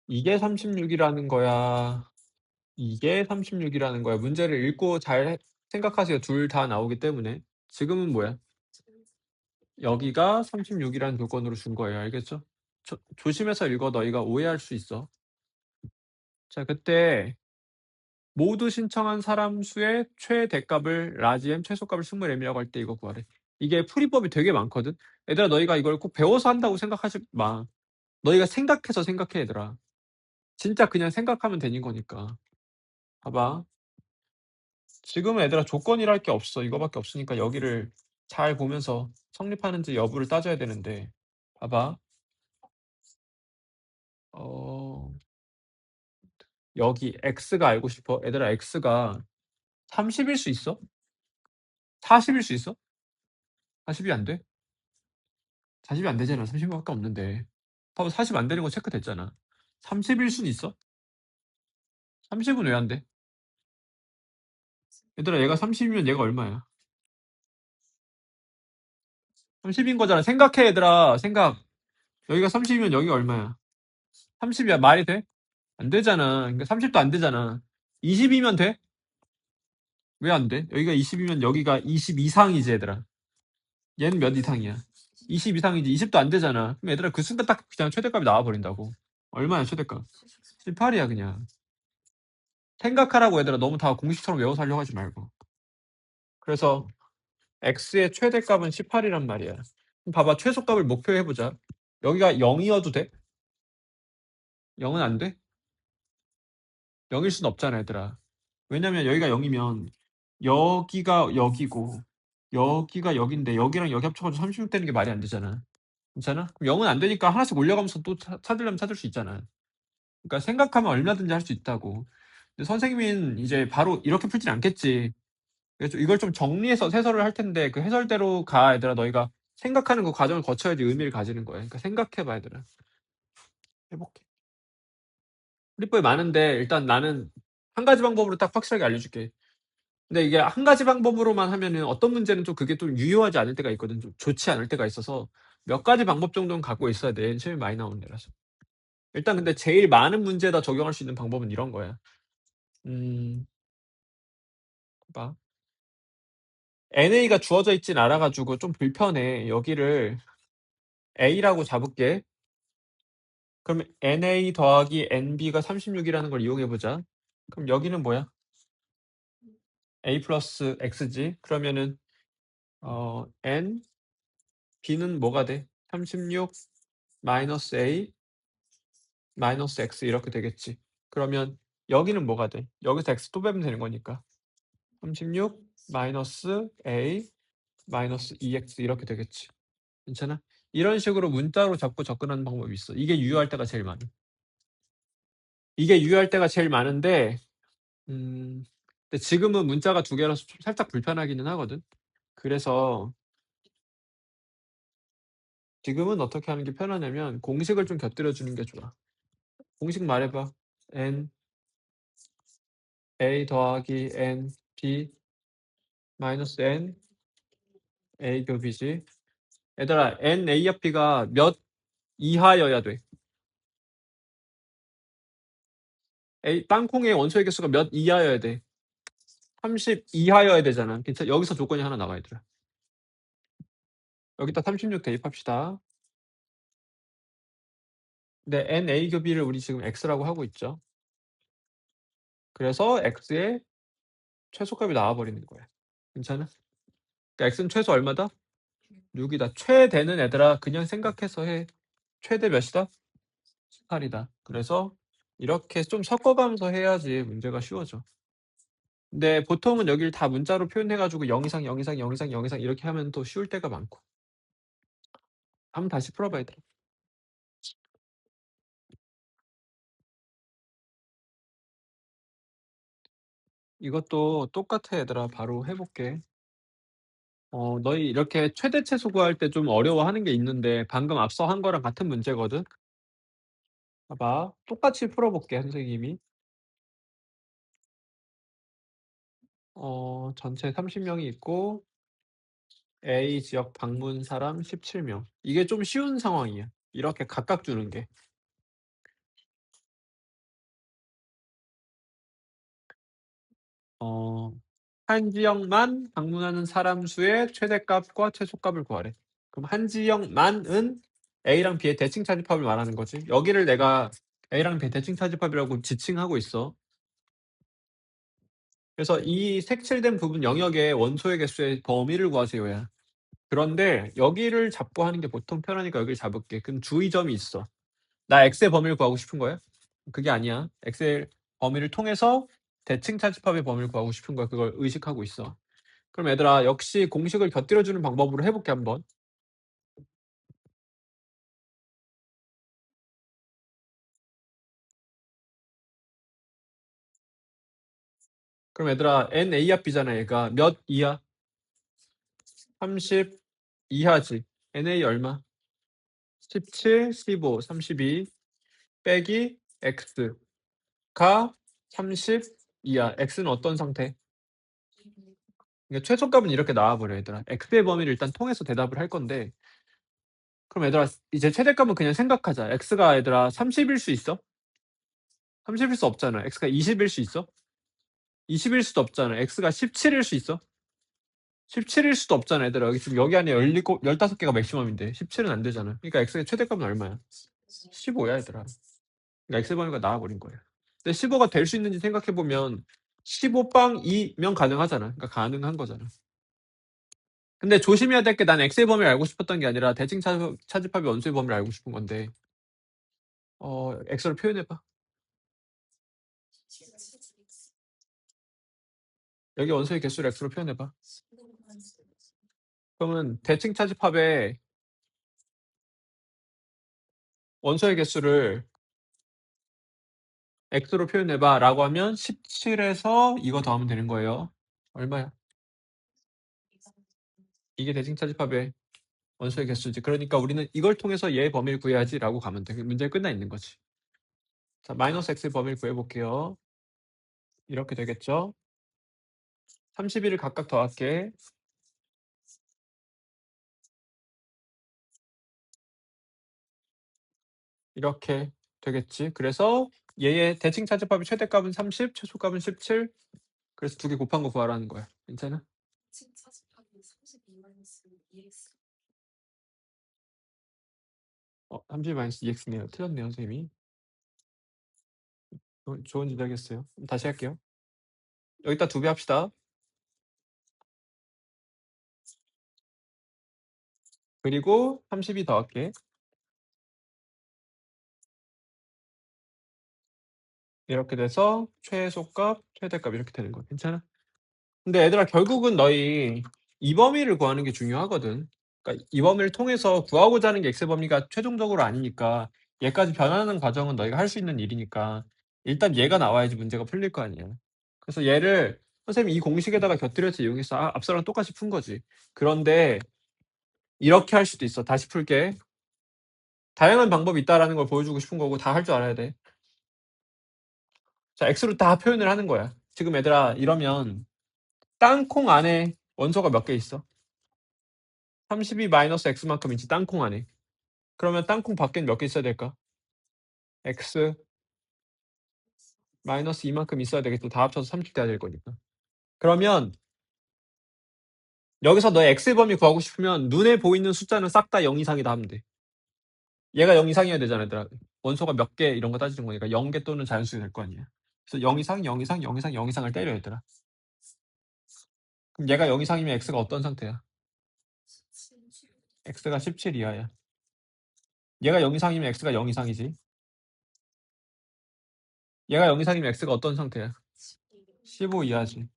이게 36 이라는 거야. 이게 36 이라는 거야. 문제를 읽고 잘 생각하세요. 둘 다 나오기 때문에. 지금은 뭐야? 여기가 36 이라는 조건으로 준 거예요. 알겠죠? 조심해서 읽어. 너희가 오해할 수 있어. 자 그때 모두 신청한 사람 수의 최대값을 라지 M 최소값을 승무 M이라고 할 때 이거 구하래. 이게 풀이법이 되게 많거든. 얘들아 너희가 이걸 꼭 배워서 한다고 생각하지 마. 너희가 생각해서 생각해 얘들아. 진짜 그냥 생각하면 되는 거니까. 봐봐. 지금은 얘들아 조건이랄 게 없어. 이거밖에 없으니까 여기를 잘 보면서 성립하는지 여부를 따져야 되는데 봐봐. 어 여기 X가 알고 싶어? 얘들아 X가 30 일 수 있어? 40 일 수 있어? 40이 안 돼? 40이 안 되잖아. 30 밖에 없는데. 봐봐 40 안 되는 거 체크됐잖아. 30 일 수는 있어? 30은 왜 안 돼? 얘들아 얘가 30 이면 얘가 얼마야? 30인 거잖아. 생각해 얘들아. 생각. 여기가 30 이면 여기가 얼마야? 30 이야. 말이 돼? 안 되잖아. 그러니까 30도 안 되잖아. 20 이면 돼? 왜 안 돼? 여기가 20 이면 여기가 20 이상이지 얘들아. 얘는 몇 이상이야? 20 이상이지. 20도 안 되잖아. 그럼 얘들아 그 순간 딱 그냥 최대값이 나와 버린다고. 얼마야 최대값? 18이야 그냥. 생각하라고 얘들아. 너무 다 공식처럼 외워서 하려고 하지 말고. 그래서 x의 최대값은 18이란 말이야. 그럼 봐봐. 최소값을 목표해 보자. 여기가 0이어도 돼? 0은 안 돼? 0일 순 없잖아 얘들아. 왜냐면 여기가 0이면 여기가 여기고 여기가 여긴데 여기랑 여기 합쳐 가지고 36 되는 게 말이 안 되잖아. 괜찮아? 그럼 0은 안 되니까 하나씩 올려가면서 또 찾으려면 찾을 수 있잖아. 그러니까 생각하면 얼마든지 할 수 있다고. 근데 선생님은 이제 바로 이렇게 풀진 않겠지. 그래서 이걸 좀 정리해서 해설을 할 텐데 그 해설대로 가 얘들아. 너희가 생각하는 그 과정을 거쳐야지 의미를 가지는 거야. 그러니까 생각해 봐 얘들아. 해 볼게. 풀이법이 많은데 일단 나는 한 가지 방법으로 딱 확실하게 알려줄게. 근데 이게 한 가지 방법으로만 하면은 어떤 문제는 좀 그게 좀 유효하지 않을 때가 있거든. 좀 좋지 않을 때가 있어서 몇 가지 방법 정도는 갖고 있어야 돼. 시험이 많이 나오는 데라서. 일단 근데 제일 많은 문제에다 적용할 수 있는 방법은 이런 거야. 봐. NA가 주어져 있진 않아 가지고 좀 불편해. 여기를 A라고 잡을게. 그럼 NA 더하기 NB가 36 이라는 걸 이용해 보자. 그럼 여기는 뭐야? A 플러스 X지. 그러면은 N B는 뭐가 돼? 36 마이너스 A 마이너스 X 이렇게 되겠지. 그러면 여기는 뭐가 돼? 여기서 X 또 빼면 되는 거니까. 36 마이너스 A 마이너스 2x 이렇게 되겠지. 괜찮아? 이런 식으로 문자로 잡고 접근하는 방법이 있어. 이게 유효할 때가 제일 많아. 이게 유효할 때가 제일 많은데 근데 지금은 문자가 두 개라서 좀 살짝 불편하기는 하거든. 그래서 지금은 어떻게 하는 게 편하냐면 공식을 좀 곁들여 주는 게 좋아. 공식 말해봐. n a 더하기 n b 마이너스 n a 곱이지. 얘들아 n a 합 b가 몇 이하여야 돼? a 땅콩의 원소의 개수가 몇 이하여야 돼? 30 이하여야 되잖아. 괜찮아? 여기서 조건이 하나 나와 얘들아. 여기다 36 대입합시다. 근데 n a 곱이를 우리 지금 x라고 하고 있죠. 그래서 x의 최소값이 나와 버리는 거야. 괜찮아? 그러니까 x는 최소 얼마다? 6이다. 최대는 얘들아 그냥 생각해서 해. 최대 몇이다? 18이다. 그래서 이렇게 좀 섞어가면서 해야지 문제가 쉬워져. 근데 보통은 여기를 다 문자로 표현해 가지고 0 이상, 0 이상, 0 이상, 0 이상 이렇게 하면 또 쉬울 때가 많고. 한번 다시 풀어봐 얘들아. 이것도 똑같아 얘들아. 바로 해볼게. 너희 이렇게 최대치수 구할 때 좀 어려워하는 게 있는데 방금 앞서 한 거랑 같은 문제거든. 봐봐. 똑같이 풀어볼게 선생님이. 전체 30명이 있고 A 지역 방문 사람 17명. 이게 좀 쉬운 상황이야. 이렇게 각각 주는 게. 한 지역만 방문하는 사람 수의 최대값과 최소값을 구하래. 그럼 한 지역만은 A랑 B의 대칭 차집합을 말하는 거지. 여기를 내가 A랑 B의 대칭 차집합이라고 지칭하고 있어. 그래서 이 색칠된 부분 영역의 원소의 개수의 범위를 구하세요야. 그런데 여기를 잡고 하는 게 보통 편하니까 여기를 잡을게. 그럼 주의점이 있어. 나 X의 범위를 구하고 싶은 거야? 그게 아니야. X의 범위를 통해서 대칭 차집합의 범위를 구하고 싶은 거야. 그걸 의식하고 있어. 그럼 얘들아 역시 공식을 곁들여주는 방법으로 해볼게 한번. 그럼 얘들아 n a 합 b잖아. 얘가 몇 이하? 30 이하지. na 얼마? 17, 15, 32 빼기 x가 30 이하. x는 어떤 상태? 그러니까 최소값은 이렇게 나와버려 얘들아. x의 범위를 일단 통해서 대답을 할 건데 그럼 얘들아 이제 최대값은 그냥 생각하자. x가 얘들아 30일 수 있어? 30일 수 없잖아. x가 20일 수 있어? 20일 수도 없잖아. x가 17일 수 있어? 17일 수도 없잖아 얘들아. 여기 지금 여기 안에 15개가 맥시멈인데 17은 안 되잖아. 그러니까 x의 최대값은 얼마야? 15야 얘들아. 그러니까 x의 범위가 나와버린 거야. 근데 15가 될 수 있는지 생각해보면 15빵이면 가능하잖아. 그러니까 가능한 거잖아. 근데 조심해야 될 게 난 x의 범위를 알고 싶었던 게 아니라 대칭 차집합의 원소의 범위를 알고 싶은 건데 x로 표현해봐. 여기 원소의 개수를 x로 표현해봐. 그러면 대칭 차집합의 원소의 개수를 x로 표현해봐 라고 하면 17에서 이거 더하면 되는 거예요. 얼마야? 이게 대칭 차집합의 원소의 개수지. 그러니까 우리는 이걸 통해서 얘의 범위를 구해야지 라고 가면 돼. 문제 끝나 있는 거지. 자, 마이너스 x의 범위를 구해볼게요. 이렇게 되겠죠? 31을 각각 더할게. 이렇게 되겠지. 그래서 얘의 대칭 차집합의 최대값은 30, 최소값은 17. 그래서 두 개 곱한 거 구하라는 거야. 괜찮아? 30-2x네요. 틀렸네요, 선생님이. 좋은 지적이었어요. 다시 할게요. 여기다 2배 합시다. 그리고 32 더할게. 이렇게 돼서 최소값, 최대값 이렇게 되는 거야. 괜찮아? 근데 얘들아 결국은 너희 이 범위를 구하는 게 중요하거든. 그러니까 이 범위를 통해서 구하고자 하는 게 x 범위가 최종적으로 아니니까 얘까지 변하는 과정은 너희가 할 수 있는 일이니까 일단 얘가 나와야지 문제가 풀릴 거 아니야. 그래서 얘를 선생님이 이 공식에다가 곁들여서 이용해서 앞서랑 똑같이 푼 거지. 그런데 이렇게 할 수도 있어. 다시 풀게. 다양한 방법이 있다라는 걸 보여주고 싶은 거고 다 할 줄 알아야 돼. 자, x로 다 표현을 하는 거야. 지금 얘들아 이러면 땅콩 안에 원소가 몇 개 있어? 32 마이너스 x만큼 있지 땅콩 안에. 그러면 땅콩 밖엔 몇 개 있어야 될까? x 마이너스 이만큼 있어야 되겠죠. 다 합쳐서 30 돼야 될 거니까. 그러면 여기서 너의 x 범위 구하고 싶으면 눈에 보이는 숫자는 싹 다 0 이상이다 하면 돼. 얘가 0 이상이어야 되잖아, 얘들아. 원소가 몇 개 이런 거 따지는 거니까 0개 또는 자연수가 될 거 아니야. 그래서 0 이상, 0 이상, 0 이상, 0 이상을 때려, 얘들아. 그럼 얘가 0 이상이면 x가 어떤 상태야? x가 17 이하야. 얘가 0 이상이면 x가 0 이상이지. 얘가 0 이상이면 x가 어떤 상태야? 15 이하지.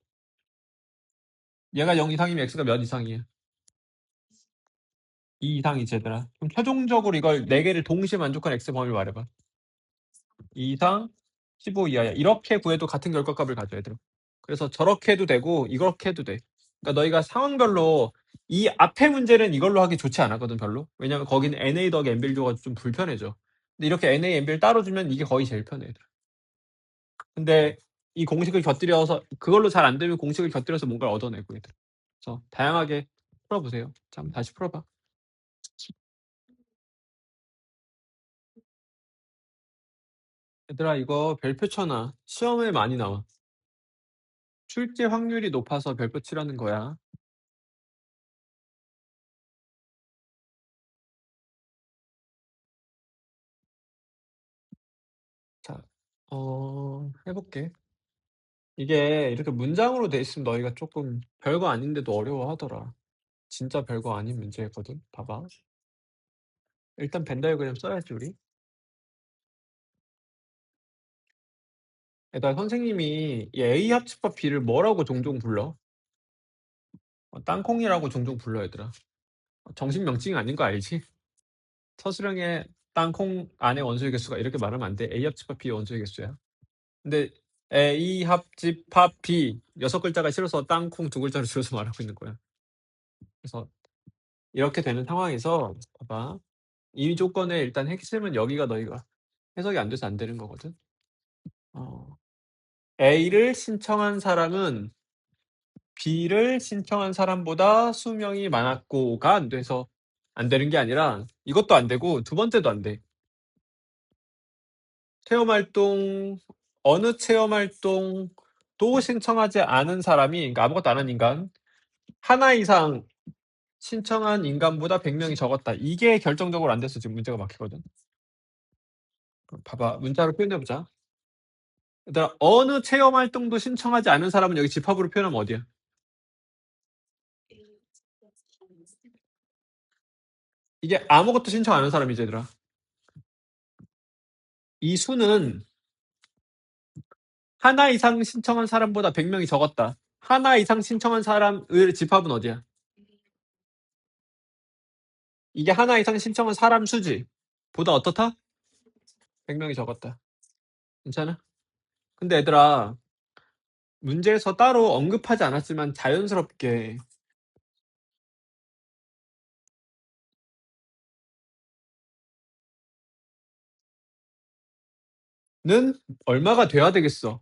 얘가 0 이상이면 x가 몇 이상이야? 2 이상이지, 얘들아. 그럼 최종적으로 이걸 4개를 동시에 만족한 x 범위를 말해봐. 2 이상, 15 이하야. 이렇게 구해도 같은 결과값을 가져, 얘들아. 그래서 저렇게 해도 되고 이렇게 해도 돼. 그러니까 너희가 상황별로 이 앞에 문제는 이걸로 하기 좋지 않았거든, 별로. 왜냐면 거기는 NA 더하기 NB를 줘가지고 좀 불편해져. 근데 이렇게 NA, NB를 따로 주면 이게 거의 제일 편해, 얘들아. 근데 이 공식을 곁들여서 그걸로 잘 안 되면 공식을 곁들여서 뭔가를 얻어내고, 얘들아. 그래서 다양하게 풀어보세요. 자, 한번 다시 풀어봐. 얘들아, 이거 별표 쳐놔. 시험에 많이 나와. 출제 확률이 높아서 별표 치라는 거야. 자, 해볼게. 이게 이렇게 문장으로 돼 있으면 너희가 조금 별거 아닌데도 어려워하더라. 진짜 별거 아닌 문제였거든. 봐봐. 일단 벤 다이어그램 써야지 우리. 일단 선생님이 이 A 합집합 B를 뭐라고 종종 불러? 땅콩이라고 종종 불러, 얘들아. 정식 명칭이 아닌 거 알지? 서술형의 땅콩 안에 원소의 개수가 이렇게 말하면 안 돼. A 합집합 B 원소의 개수야. 근데 A 합집합 B 6글자가 싫어서 땅콩 2글자로 줄여서 말하고 있는 거야. 그래서 이렇게 되는 상황에서 봐봐. 이 조건의 일단 핵심은 여기가 너희가 해석이 안 돼서 안 되는 거거든. A를 신청한 사람은 B를 신청한 사람보다 수명이 많았고가 안 돼서 안 되는 게 아니라 이것도 안 되고 두 번째도 안 돼. 체험활동 어느 체험활동도 신청하지 않은 사람이 그러니까 아무것도 안 한 인간 하나 이상 신청한 인간보다 100명이 적었다. 이게 결정적으로 안 돼서 지금 문제가 막히거든. 봐봐. 문자로 표현해 보자. 얘들아 어느 체험 활동도 신청하지 않은 사람은 여기 집합으로 표현하면 어디야? 이게 아무것도 신청 안 하는 사람이지, 얘들아. 이 수는 하나 이상 신청한 사람보다 100명이 적었다. 하나 이상 신청한 사람의 집합은 어디야? 이게 하나 이상 신청한 사람 수지. 보다 어떻다? 100명이 적었다. 괜찮아? 근데 얘들아 문제에서 따로 언급하지 않았지만 자연스럽게 는 얼마가 돼야 되겠어?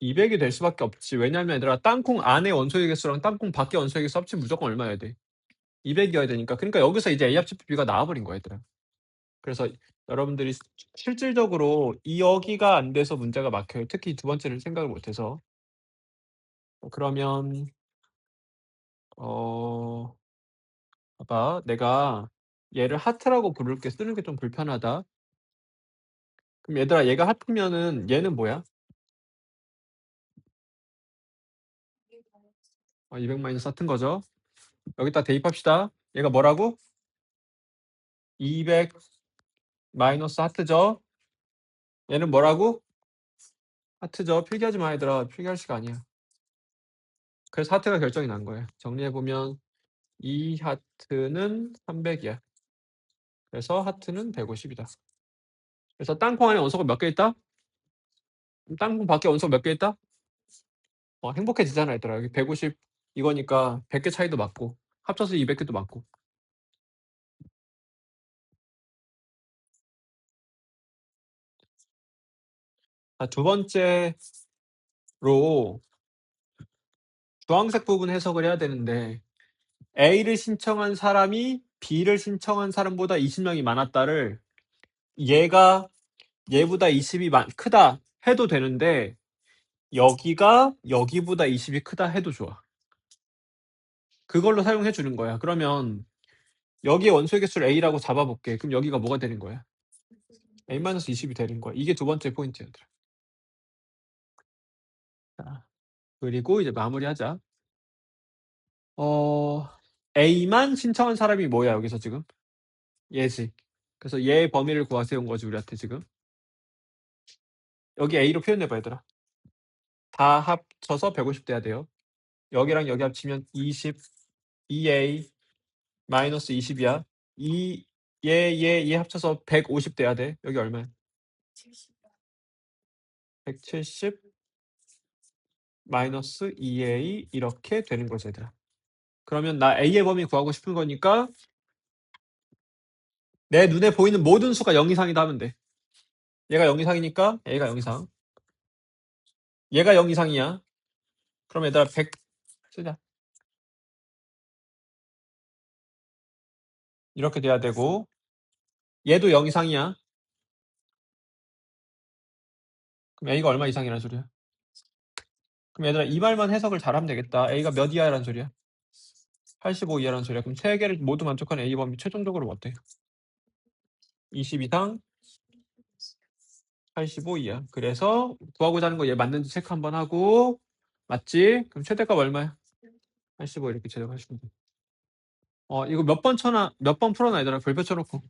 200이 될 수밖에 없지. 왜냐면 얘들아 땅콩 안에 원소의 개수랑 땅콩 밖에 원소의 개수 합치면 무조건 얼마여야 돼? 200이어야 되니까. 그러니까 여기서 이제 A 합집 B가 나와버린 거야, 얘들아. 그래서 여러분들이 실질적으로 이 여기가 안 돼서 문제가 막혀요. 특히 두 번째를 생각을 못해서. 그러면 어 봐봐. 내가 얘를 하트라고 부를게. 쓰는 게 좀 불편하다. 그럼 얘들아 얘가 하트면은 얘는 뭐야? 200 마이너스 하트인 거죠. 여기다 대입합시다. 얘가 뭐라고? 200 마이너스 하트죠. 얘는 뭐라고? 하트죠. 필기하지 마, 얘들아. 필기할 시간 아니야. 그래서 하트가 결정이 난 거예요. 정리해보면 이 하트는 300이야. 그래서 하트는 150이다. 그래서 땅콩 안에 원소가 몇 개 있다? 땅콩 밖에 원소가 몇 개 있다? 행복해지잖아 얘들아. 여기 150 이거니까 100개 차이도 맞고 합쳐서 200개도 맞고. 자, 두 번째로 주황색 부분 해석을 해야 되는데 A를 신청한 사람이 B를 신청한 사람보다 20명이 많았다를 얘가 얘보다 20이 크다 해도 되는데 여기가 여기보다 20이 크다 해도 좋아. 그걸로 사용해 주는 거야. 그러면 여기에 원소의 개수를 A라고 잡아볼게. 그럼 여기가 뭐가 되는 거야? A-20이 되는 거야. 이게 두 번째 포인트야. 자, 그리고 이제 마무리하자. A만 신청한 사람이 뭐야 여기서 지금? 얘지. 그래서 얘의 범위를 구하세요 온 거지 우리한테 지금. 여기 A로 표현해봐 얘들아. 다 합쳐서 150 돼야 돼요. 여기랑 여기 합치면 20 2A 마이너스 20이야. 얘 합쳐서 150 돼야 돼. 여기 얼마야? 170 마이너스 2A 이렇게 되는 거지 얘들아. 그러면 나 A의 범위 구하고 싶은 거니까 내 눈에 보이는 모든 수가 0 이상이다 하면 돼. 얘가 0 이상이니까 A가 0 이상. 얘가 0 이상이야. 그럼 얘들아 100 쓰자. 이렇게 돼야 되고 얘도 0 이상이야. 그럼 A가 얼마 이상이란 소리야? 그럼 얘들아 이 말만 해석을 잘하면 되겠다. A가 몇 이하란 소리야? 85 이하란 소리야. 그럼 세 개를 모두 만족하는 A 범위 최종적으로 어때? 20 이상 85 이하. 그래서 구하고자 하는 거 얘 맞는지 체크 한번 하고 맞지? 그럼 최대값 얼마야? 85 이렇게 최대값 하시면 돼. 이거 몇 번 풀어놔 얘들아. 별표 쳐놓고.